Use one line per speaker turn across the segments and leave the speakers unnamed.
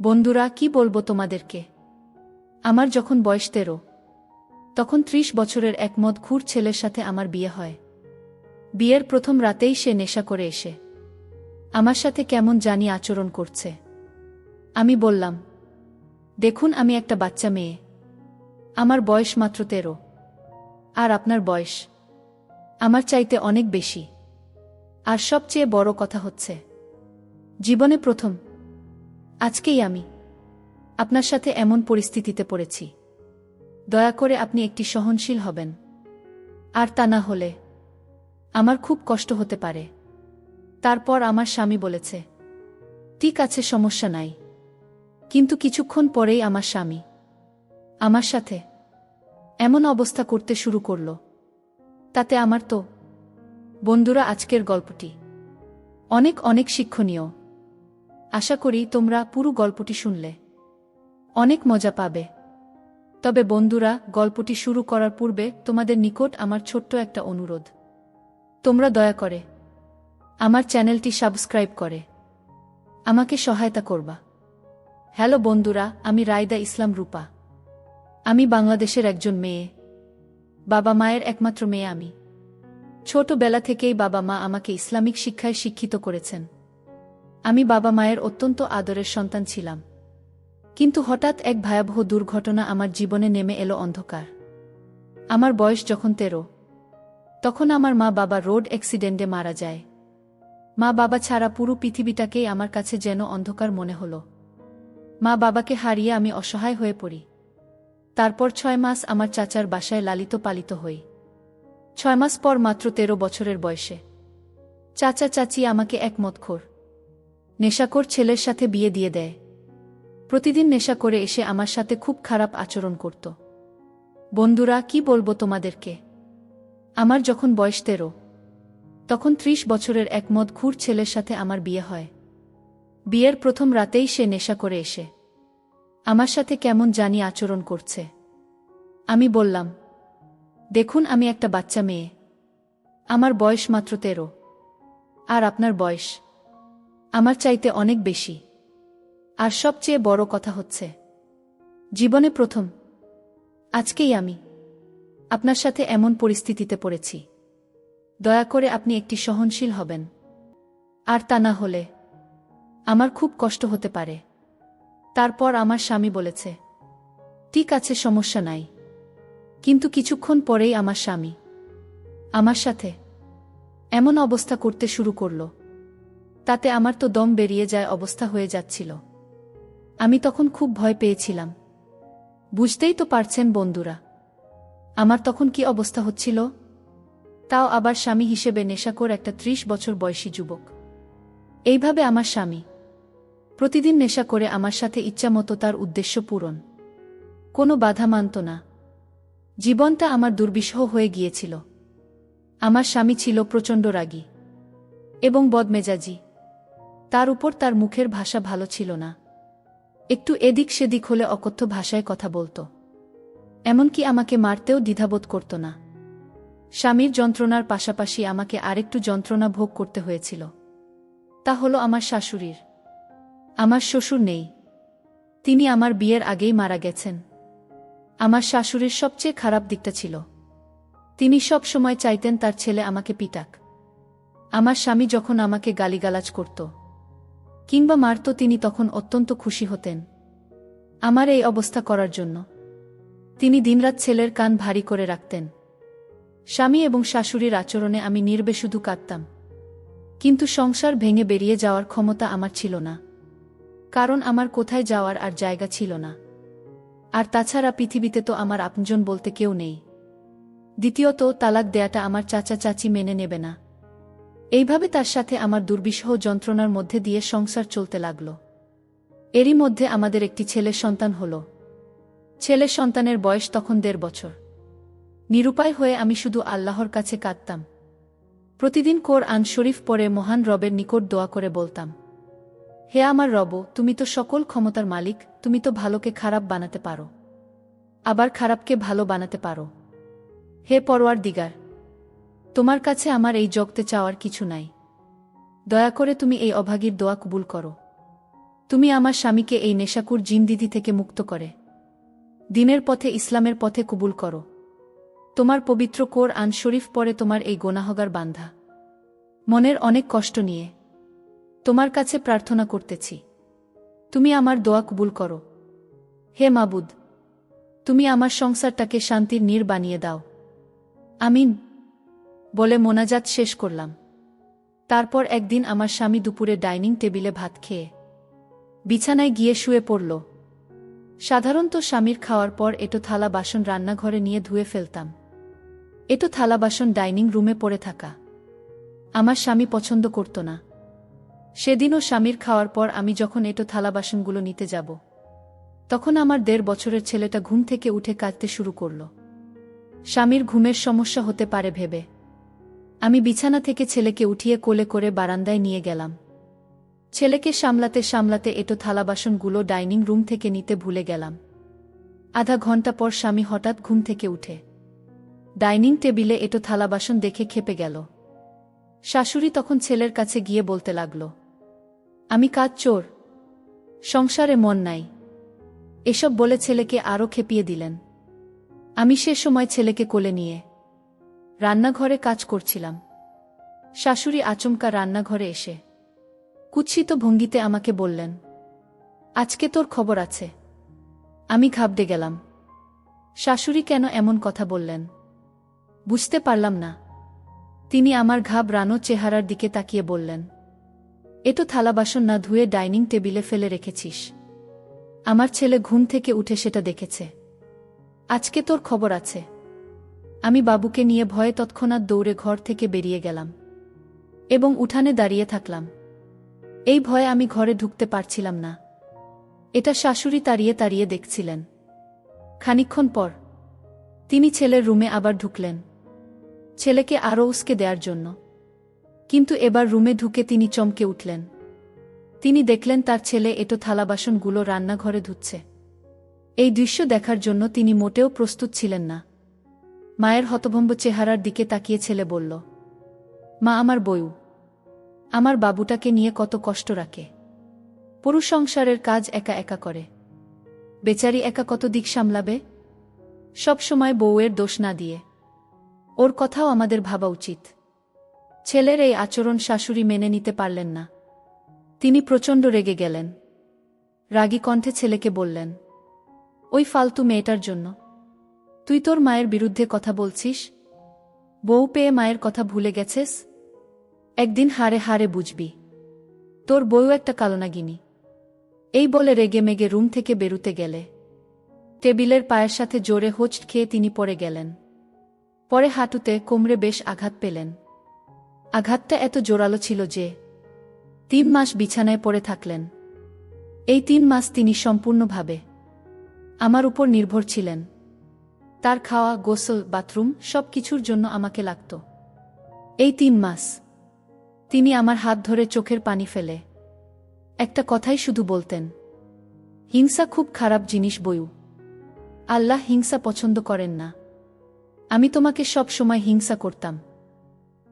বন্ধুরা, কি বলবো তোমাদেরকে। আমার যখন বয়স 13, তখন 30 বছরের এক মদখুর ছেলের সাথে আমার বিয়ে হয়। বিয়ের প্রথম রাতেই সে নেশা করে এসে আমার সাথে কেমন জানি আচরণ করছে। আমি বললাম, দেখুন, আমি একটা বাচ্চা মেয়ে, আমার বয়স মাত্র 13, আর আপনার বয়স আমার চাইতে অনেক বেশি। আর সবচেয়ে বড় কথা হচ্ছে, জীবনে প্রথম আজকেই আমি আপনার সাথে এমন পরিস্থিতিতে পড়েছি। দয়া করে আপনি একটি সহনশীল হবেন, আর তা না হলে আমার খুব কষ্ট হতে পারে। তারপর আমার স্বামী বলেছে, ঠিক আছে, সমস্যা নাই। কিন্তু কিছুক্ষণ পরেই আমার স্বামী আমার সাথে এমন অবস্থা করতে শুরু করল, তাতে আমার তো। বন্ধুরা, আজকের গল্পটি অনেক অনেক শিক্ষণীয়। আশা করি তোমরা পুরো গল্পটি শুনলে অনেক মজা পাবে। তবে বন্ধুরা, গল্পটি শুরু করার পূর্বে তোমাদের নিকট আমার ছোট্ট একটা অনুরোধ, তোমরা দয়া করে আমার চ্যানেলটি সাবস্ক্রাইব করে আমাকে সহায়তা করবা। হ্যালো বন্ধুরা, আমি রায়দা ইসলাম রূপা। আমি বাংলাদেশের একজন মেয়ে, বাবা মায়ের একমাত্র মেয়ে আমি। ছোটবেলা থেকেই বাবা মা আমাকে ইসলামিক শিক্ষায় শিক্ষিত করেছেন। আমি বাবা মায়ের অত্যন্ত আদরের সন্তান ছিলাম। কিন্তু হঠাৎ এক ভয়াবহ দুর্ঘটনা আমার জীবনে নেমে এলো অন্ধকার। আমার বয়স যখন 13, তখন আমার মা বাবা রোড অ্যাক্সিডেন্টে মারা যায়। মা বাবা ছাড়া পুরো পৃথিবীটাকেই আমার কাছে যেন অন্ধকার মনে হলো। মা বাবাকে হারিয়ে আমি অসহায় হয়ে পড়ি। তারপর 6 মাস আমার চাচার বাসায় লালিত পালিত হই। 6 মাস পর, মাত্র 13 বছরের বয়সে, চাচা চাচি আমাকে এক মদখোর নেশাখোর ছেলের সাথে বিয়ে দিয়ে দেয়। প্রতিদিন নেশা করে এসে আমার সাথে খুব খারাপ আচরণ করত। বন্ধুরা, কি বলবো তোমাদেরকে। আমার যখন বয়স 13, তখন 30 বছরের এক মদখোর ছেলের সাথে আমার বিয়ে হয়। বিয়ের প্রথম রাতেই সে নেশা করে এসে আমার সাথে কেমন জানি আচরণ করছে। আমি বললাম, দেখুন, আমি একটা বাচ্চা মেয়ে, আমার বয়স মাত্র 13, আর আপনার বয়স আমার চাইতে অনেক বেশি। আর সবচেয়ে বড় কথা হচ্ছে, জীবনে প্রথম আজকেই আমি আপনার সাথে এমন পরিস্থিতিতে পড়েছি। দয়া করে আপনি একটি সহনশীল হবেন, আর তা না হলে আমার খুব কষ্ট হতে পারে। তারপর আমার স্বামী বলেছে, ঠিক আছে, সমস্যা নাই। কিন্তু কিছুক্ষণ পরেই আমার স্বামী আমার সাথে এমন অবস্থা করতে শুরু করল, তাতে আমার তো দম বেরিয়ে যায় অবস্থা হয়ে যাচ্ছিল। আমি তখন খুব ভয় পেয়েছিলাম। বুঝতেই তো পারছেন বন্ধুরা, আমার তখন কি অবস্থা হচ্ছিল। তাও আবার স্বামী হিসেবে নেশাখোর একটা 30 বছর বয়সী যুবক। এইভাবে আমার স্বামী প্রতিদিন নেশা করে আমার সাথে ইচ্ছামতো তার উদ্দেশ্য পূরণ, কোনো বাধা মানত না। জীবনটা আমার দুর্বিষহ হয়ে গিয়েছিল। আমার স্বামী ছিল প্রচণ্ড রাগী এবং বদমেজাজি। তার উপর তার মুখের ভাষা ভালো ছিল না। একটু এদিক সেদিক হলে অকথ্য ভাষায় কথা বলতো। এমনকি আমাকে মারতেও দ্বিধাবোধ করত না। স্বামীর যন্ত্রণার পাশাপাশি আমাকে আরেকটু যন্ত্রণা ভোগ করতে হয়েছিল। তা হলো আমার শাশুড়ির। আমার শ্বশুর নেই, তিনি আমার বিয়ের আগেই মারা গেছেন। আমার শাশুড়ির সবচেয়ে খারাপ দিকটা ছিল, তিনি সব সময় চাইতেন তার ছেলে আমাকে পিটাক। আমার স্বামী যখন আমাকে গালিগালাজ করত কিংবা মারত, তিনি তখন অত্যন্ত খুশি হতেন আমার এই অবস্থা করার জন্য। তিনি দিনরাত ছেলের কান ভারী করে রাখতেন। স্বামী এবং শাশুড়ির আচরণে আমি নীরবে শুধু কাঁদতাম। কিন্তু সংসার ভেঙে বেরিয়ে যাওয়ার ক্ষমতা আমার ছিল না, কারণ আমার কোথায় যাওয়ার আর জায়গা ছিল না। আর তাছাড়া পৃথিবীতে তো আমার আপনজন বলতে কেউ নেই। দ্বিতীয়ত, তালাক দেয়াটা আমার চাচা চাচি মেনে নেবে না। এইভাবে তার সাথে আমার দুর্বিষহ যন্ত্রণার মধ্যে দিয়ে সংসার চলতে লাগল। এরই মধ্যে আমাদের একটি ছেলে সন্তান হল। ছেলে সন্তানের বয়স তখন 1.5 বছর। নিরুপায় হয়ে আমি শুধু আল্লাহর কাছে কাঁদতাম। প্রতিদিন কোরআন শরীফ পড়ে মহান রবের নিকট দোয়া করে বলতাম, হে আমার রব, তুমি তো সকল ক্ষমতার মালিক, তুমি তো ভালোকে খারাপ বানাতে পারো, আবার খারাপকে ভালো বানাতে পারো। হে পরওয়ারদিগার, তোমার কাছে আমার এই জগতে চাওয়ার কিছু নাই। দয়া করে তুমি এই অভাগীর দোয়া কবুল করো। তুমি আমার স্বামীকে এই নেশাকুর জিনদিদি থেকে মুক্ত করে দিনের পথে ইসলামের পথে কবুল করো। তোমার পবিত্র কোরআন শরীফ পড়ে তোমার এই গোনাহগার বান্ধা মনের অনেক কষ্ট নিয়ে তোমার কাছে প্রার্থনা করতেছি, তুমি আমার দোয়া কবুল করো। হে মাবুদ, তুমি আমার সংসারটাকে শান্তির নীড় বানিয়ে দাও, আমিন বলে মোনাজাত শেষ করলাম। তারপর একদিন আমার স্বামী দুপুরে ডাইনিং টেবিলে ভাত খেয়ে বিছানায় গিয়ে শুয়ে পড়ল। সাধারণত স্বামীর খাওয়ার পর এটো থালা বাসন রান্নাঘরে নিয়ে ধুয়ে ফেলতাম। এটো থালা বাসন ডাইনিং রুমে পড়ে থাকা আমার স্বামী পছন্দ করত না। সেদিনও স্বামীর খাওয়ার পর আমি যখন এটো থালা বাসনগুলো নিতে যাব, তখন আমার 1.5 বছরের ছেলেটা ঘুম থেকে উঠে কাঁদতে শুরু করল। স্বামীর ঘুমের সমস্যা হতে পারে ভেবে আমি বিছানা থেকে ছেলেকে উঠিয়ে কোলে করে বারান্দায় নিয়ে গেলাম। ছেলেকে সামলাতে সামলাতে এটো থালা বাসনগুলো ডাইনিং রুম থেকে নিতে ভুলে গেলাম। আধা ঘন্টা পর স্বামী হঠাৎ ঘুম থেকে উঠে ডাইনিং টেবিলে এটো থালা বাসন দেখে খেপে গেল। শাশুড়ি তখন ছেলের কাছে গিয়ে বলতে লাগল, আমি কাজ চোর, সংসারে মন নাই, এসব বলে ছেলেকে আরও খেপিয়ে দিলেন। আমি সে সময় ছেলেকে কোলে নিয়ে রান্নাঘরে কাজ করছিলাম। শাশুড়ি আচমকা রান্নাঘরে এসে কুৎসিত ভঙ্গিতে আমাকে বললেন, আজকে তোর খবর আছে। আমি ঘাবড়ে গেলাম। শাশুড়ি কেন এমন কথা বললেন বুঝতে পারলাম না। তিনি আমার ঘাবড়ানো চেহারার দিকে তাকিয়ে বললেন, এটো থালা বাসন না ধুয়ে ডাইনিং টেবিলে ফেলে রেখেছিস। আমার ছেলে ঘুম থেকে উঠে সেটা দেখেছে। আজকে তোর খবর আছে। আমি বাবুকে নিয়ে ভয়ে তৎক্ষণাৎ দৌড়ে ঘর থেকে বেরিয়ে গেলাম এবং উঠানে দাঁড়িয়ে থাকলাম। এই ভয়ে আমি ঘরে ঢুকতে পারছিলাম না। এটা শাশুড়ি তাড়িয়ে তাড়িয়ে দেখছিলেন। খানিকক্ষণ পর তিনি ছেলের রুমে আবার ঢুকলেন, ছেলেকে আরও উস্কে দেওয়ার জন্য। কিন্তু এবার রুমে ঢুকে তিনি চমকে উঠলেন। তিনি দেখলেন তার ছেলে এটো থালা বাসনগুলো রান্নাঘরে ধুচ্ছে। এই দৃশ্য দেখার জন্য তিনি মোটেও প্রস্তুত ছিলেন না। মায়ের হতভম্ব চেহারার দিকে তাকিয়ে ছেলে বলল, মা, আমার বউ আমার বাবুটাকে নিয়ে কত কষ্ট রাখে। পুরুষ সংসারের কাজ একা একা করে, বেচারি একা কত দিক সামলাবে। সব সময় বউয়ের দোষ না দিয়ে ওর কথাও আমাদের ভাবা উচিত। ছেলের এই আচরণ শাশুড়ি মেনে নিতে পারলেন না। তিনি প্রচণ্ড রেগে গেলেন। রাগী কণ্ঠে ছেলেকে বললেন, ওই ফালতু মেয়েটার জন্য তুই তোর মায়ের বিরুদ্ধে কথা বলছিস? বউ পেয়ে মায়ের কথা ভুলে গেছেস? একদিন হারে হারে বুঝবি, তোর বউ একটা কালনাগিনী। এই বলে রেগে মেগে রুম থেকে বেরুতে গেলে টেবিলের পায়ের সাথে জোরে হোঁচট খেয়ে তিনি পড়ে গেলেন। পরে হাঁটুতে কোমরে বেশ আঘাত পেলেন। আঘাতটা এত জোরালো ছিল যে 3 মাস বিছানায় পড়ে থাকলেন। এই 3 মাস তিনি সম্পূর্ণভাবে আমার উপর নির্ভর ছিলেন। তার খাওয়া, গোসল, বাথরুম সব কিছুর জন্য আমাকে লাগত। এই 3 মাস তিনি আমার হাত ধরে চোখের পানি ফেলে একটা কথাই শুধু বলতেন, হিংসা খুব খারাপ জিনিস বউ। আল্লাহ হিংসা পছন্দ করেন না। আমি তোমাকে সব সময় হিংসা করতাম,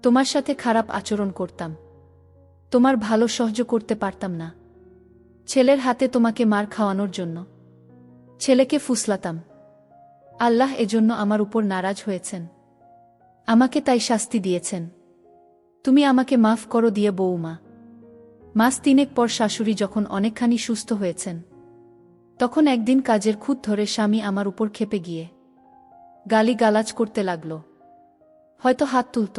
তোমার সাথে খারাপ আচরণ করতাম, তোমার ভালো সহ্য করতে পারতাম না। ছেলের হাতে তোমাকে মার খাওয়ানোর জন্য ছেলেকে ফুসলাতাম। আল্লাহ এজন্য আমার উপর নারাজ হয়েছেন, আমাকে তাই শাস্তি দিয়েছেন। তুমি আমাকে মাফ করো দিয়ে বউমা। মাস 3 পর শাশুড়ি যখন অনেকখানি সুস্থ হয়েছেন, তখন একদিন কাজের খুঁত ধরে স্বামী আমার উপর খেপে গিয়ে গালি গালাজ করতে লাগল। হয়তো হাত তুলত,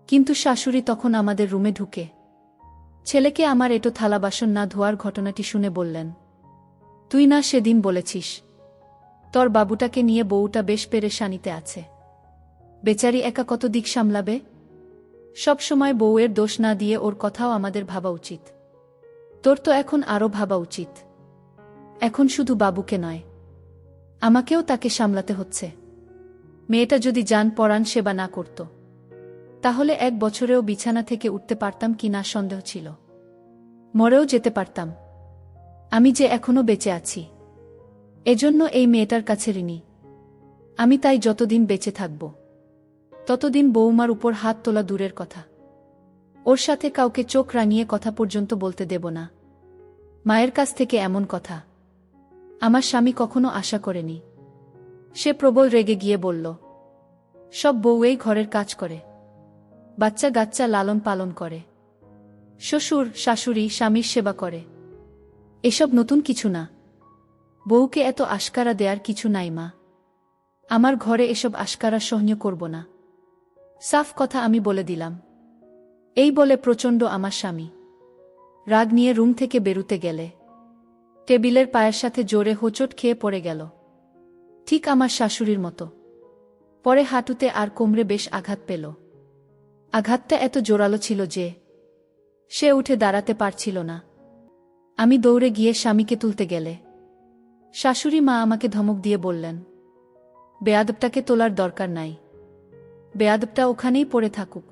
কিন্তু শাশুড়ি তখন আমাদের রুমে ঢুকে ছেলেকে আমার এটো থালা বাসন না ধোয়ার ঘটনাটি শুনে বললেন, তুই না সেদিন বলেছিস তোর বাবুটাকে নিয়ে বউটা বেশ পেরেশানিতে আছে, বেচারি একা কত দিক সামলাবে। সব সময় বউয়ের দোষ না দিয়ে ওর কথাও আমাদের ভাবা উচিত। তোর তো এখন আরও ভাবা উচিত। এখন শুধু বাবুকে নয়, আমাকেও তাকে সামলাতে হচ্ছে। মেয়েটা যদি জান পরাণ সেবা না করত, তাহলে 1 বছরেও বিছানা থেকে উঠতে পারতাম কি না সন্দেহ ছিল। মরেও যেতে পারতাম। আমি যে এখনো বেঁচে আছি, এজন্য এই মেয়েটার কাছে ঋণী। আমি তাই যতদিন বেঁচে থাকব, ততদিন বউমার উপর হাত তোলা দূরের কথা, ওর সাথে কাউকে চোখ রাঙিয়ে কথা পর্যন্ত বলতে দেব না। মায়ের কাছ থেকে এমন কথা আমার স্বামী কখনো আশা করেনি। সে প্রবল রেগে গিয়ে বলল, সব বউয়েই ঘরের কাজ করে, বাচ্চা গাচ্চা লালন পালন করে, শ্বশুর শাশুড়ি স্বামীর সেবা করে, এসব নতুন কিছু না। বউকে এত আশকারা দেয়ার কিছু নাই মা। আমার ঘরে এসব আশকারা সহ্য করব না। সাফ কথা আমি বলে দিলাম। এই বলে প্রচণ্ড আমার স্বামী রাগ নিয়ে রুম থেকে বেরুতে গেলে টেবিলের পায়ের সাথে জোরে হোঁচট খেয়ে পড়ে গেল, ঠিক আমার শাশুড়ির মতো। পরে হাঁটুতে আর কোমরে বেশ আঘাত পেল। আঘাতটা এত জোরালো ছিল যে সে উঠে দাঁড়াতে পারছিল না। আমি দৌড়ে গিয়ে স্বামীকে তুলতে গেলে শাশুড়ি মা আমাকে ধমক দিয়ে বললেন, বেয়াদবটাকে তোলার দরকার নাই, বেয়াদবটা ওখানেই পড়ে থাকুক,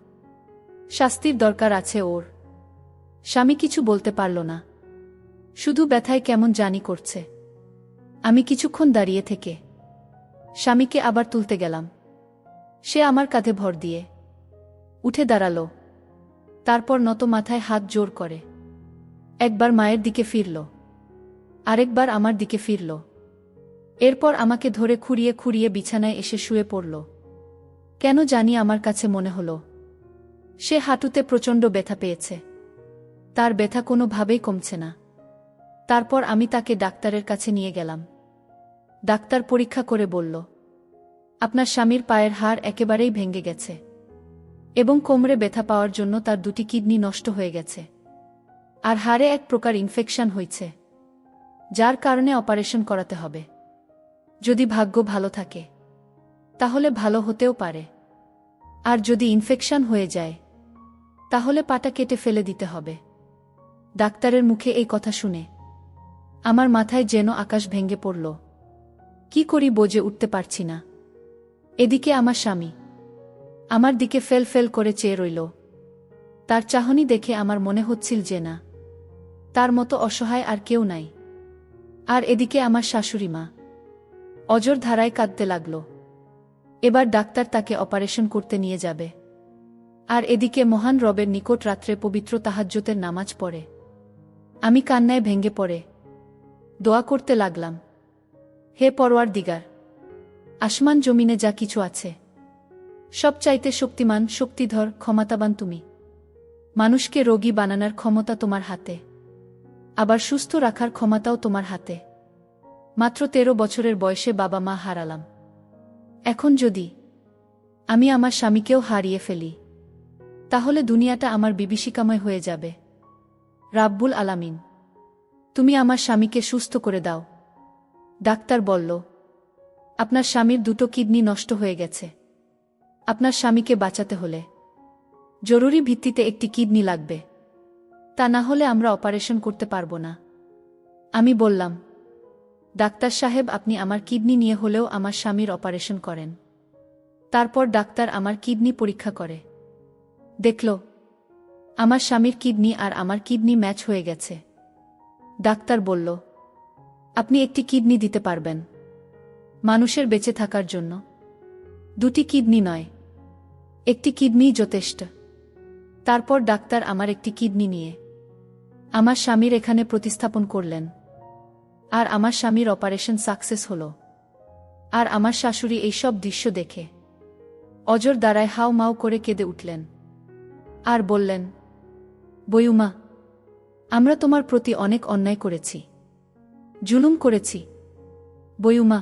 শাস্তির দরকার আছে ওর। স্বামী কিছু বলতে পারল না, শুধু ব্যথায় কেমন জানি করছে। আমি কিছুক্ষণ দাঁড়িয়ে থেকে স্বামীকে আবার তুলতে গেলাম। সে আমার কাঁধে ভর দিয়ে উঠে দাঁড়াল, তারপর নত মাথায় হাত জোর করে একবার মায়ের দিকে ফিরল, আরেকবার আমার দিকে ফিরল। এরপর আমাকে ধরে খুঁড়িয়ে খুঁড়িয়ে বিছানায় এসে শুয়ে পড়ল। কেন জানি আমার কাছে মনে হলো সে হাঁটুতে প্রচণ্ড ব্যথা পেয়েছে, তার ব্যথা কোনোভাবেই কমছে না। তারপর আমি তাকে ডাক্তারের কাছে নিয়ে গেলাম। ডাক্তার পরীক্ষা করে বলল, আপনার স্বামীর পায়ের হাড় একেবারেই ভেঙে গেছে এবং কোমরে ব্যথা পাওয়ার জন্য তার দুটি কিডনি নষ্ট হয়ে গেছে, আর হাড়ে এক প্রকার ইনফেকশন হয়েছে, যার কারণে অপারেশন করাতে হবে। যদি ভাগ্য ভালো থাকে তাহলে ভালো হতেও পারে, আর যদি ইনফেকশন হয়ে যায় তাহলে পাটা কেটে ফেলে দিতে হবে। ডাক্তারের মুখে এই কথা শুনে আমার মাথায় যেন আকাশ ভেঙে পড়ল। কি করি বুঝে উঠতে পারছি না। এদিকে আমার স্বামী আমার দিকে ফেল ফেল করে চেয়ে রইল। তার চাহনি দেখে আমার মনে হচ্ছিল যে না, তার মতো অসহায় আর কেউ নাই। আর এদিকে আমার শাশুড়ি মা অজর ধারায় কাঁদতে লাগল। এবার ডাক্তার তাকে অপারেশন করতে নিয়ে যাবে। আর এদিকে মহান রবের নিকট রাত্রে পবিত্র তাহাজ্জুদের নামাজ পড়ে আমি কান্নায় ভেঙে পড়ে দোয়া করতে লাগলাম, হে পরওয়ারদিগার, আসমান জমিনে যা কিছু আছে সবচাইতে শক্তিমান শক্তিধর ক্ষমতাবান তুমি। মানুষকে রোগী বানানোর ক্ষমতা তোমার হাতে, আবার সুস্থ রাখার ক্ষমতাও তোমার হাতে। মাত্র 13 বছরের বয়সে বাবা মা হারালাম। এখন যদি আমি আমার স্বামীকেও হারিয়ে ফেলি তাহলে দুনিয়াটা আমার বিভীষিকাময় হয়ে যাবে। রাব্বুল আলামিন, তুমি আমার স্বামীকে সুস্থ করে দাও। ডাক্তার বলল, আপনার স্বামীর দুটো কিডনি নষ্ট হয়ে গেছে। আপনার স্বামীকে বাঁচাতে হলে জরুরি ভিত্তিতে একটি কিডনি লাগবে, তা না হলে আমরা অপারেশন করতে পারব না। আমি বললাম, ডাক্তার সাহেব, আপনি আমার কিডনি নিয়ে হলেও আমার স্বামীর অপারেশন করেন। তারপর ডাক্তার আমার কিডনি পরীক্ষা করে দেখল আমার স্বামীর কিডনি আর আমার কিডনি ম্যাচ হয়ে গেছে। ডাক্তার বলল, আপনি একটি কিডনি দিতে পারবেন মানুষের বেঁচে থাকার জন্য। দুটি কিডনি নয়, একটি কিডনি যথেষ্ট। তারপর ডাক্তার আমার একটি কিডনি নিয়ে আমার স্বামীর এখানে প্রতিস্থাপন করলেন, আর আমার স্বামীর অপারেশন সাকসেস হল। আর আমার শাশুড়ি এই সব দৃশ্য দেখে অজর দ্বারায় হাউ মাউ করে কেঁদে উঠলেন আর বললেন, বয়ুমা, আমরা তোমার প্রতি অনেক অন্যায় করেছি, জুলুম করেছি। বয়ুমা,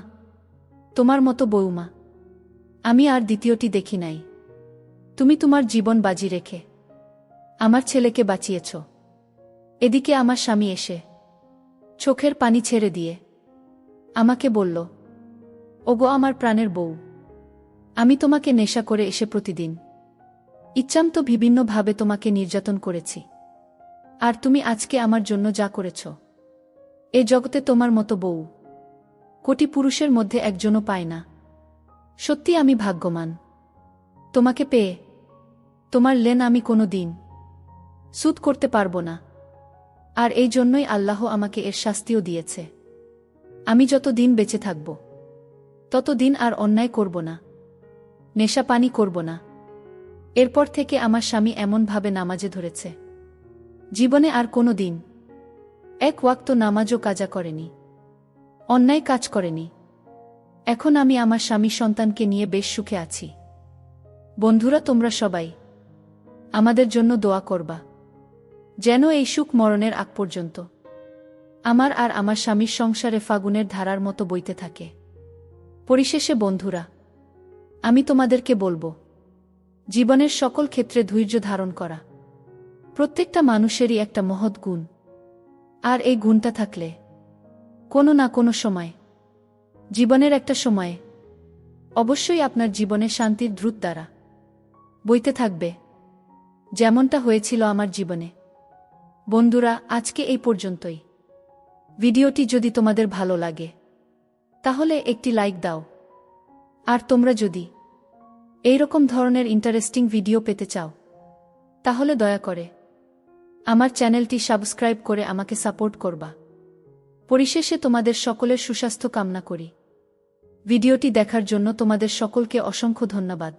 তোমার মতো বয়ুমা আমি আর দ্বিতীয়টি দেখি নাই। তুমি তোমার জীবন বাজি রেখে আমার ছেলেকে বাঁচিয়েছ। এদিকে আমার স্বামী এসে চোখের পানি ছেড়ে দিয়ে আমাকে বলল, ওগো আমার প্রাণের বউ, আমি তোমাকে নেশা করে এসে প্রতিদিন ইচ্ছামতো বিভিন্নভাবে তোমাকে নির্যাতন করেছি, আর তুমি আজকে আমার জন্য যা করেছ, এ জগতে তোমার মতো বউ কোটি পুরুষের মধ্যে একজনও পায় না। সত্যি আমি ভাগ্যবান তোমাকে পেয়ে। তোমার লেন আমি কোনো দিন সুদ করতে পারব না, আর এই জন্যই আল্লাহ আমাকে এর শাস্তিও দিয়েছে। আমি যত দিন বেঁচে থাকব তত দিন আর অন্যায় করব না, নেশা পানি করব না। এরপর থেকে আমার স্বামী এমনভাবে নামাজে ধরেছে, জীবনে আর কোনো দিন এক ওয়াক্ত নামাজও কাজা করেনি, অন্যায় কাজ করেনি। এখন আমি আমার স্বামী সন্তানকে নিয়ে বেশ সুখে আছি। বন্ধুরা, তোমরা সবাই আমাদের জন্য দোয়া করবা, যেন এই সুখ মরণের আগ পর্যন্ত আমার আর আমার স্বামীর সংসারে ফাগুনের ধারার মতো বইতে থাকে। পরিশেষে বন্ধুরা, আমি তোমাদেরকে বলবো, জীবনের সকল ক্ষেত্রে ধৈর্য ধারণ করা প্রত্যেকটা মানুষেরই একটা মহৎ গুণ। আর এই গুণটা থাকলে কোনো না কোনো সময়, জীবনের একটা সময়ে অবশ্যই আপনার জীবনে শান্তির দ্রুত দ্বারা বইতে থাকবে, যেমনটা হয়েছিল আমার জীবনে। বন্ধুরা, আজকে এই পর্যন্তই। ভিডিওটি যদি তোমাদের ভালো লাগে তাহলে একটি লাইক দাও। আর তোমরা যদি এইরকম ধরনের ইন্টারেস্টিং ভিডিও পেতে চাও তাহলে দয়া করে আমার চ্যানেলটি সাবস্ক্রাইব করে আমাকে সাপোর্ট করবা। পরিশেষে তোমাদের সকলের সুস্বাস্থ্য কামনা করি। ভিডিওটি দেখার জন্য তোমাদের সকলকে অসংখ্য ধন্যবাদ।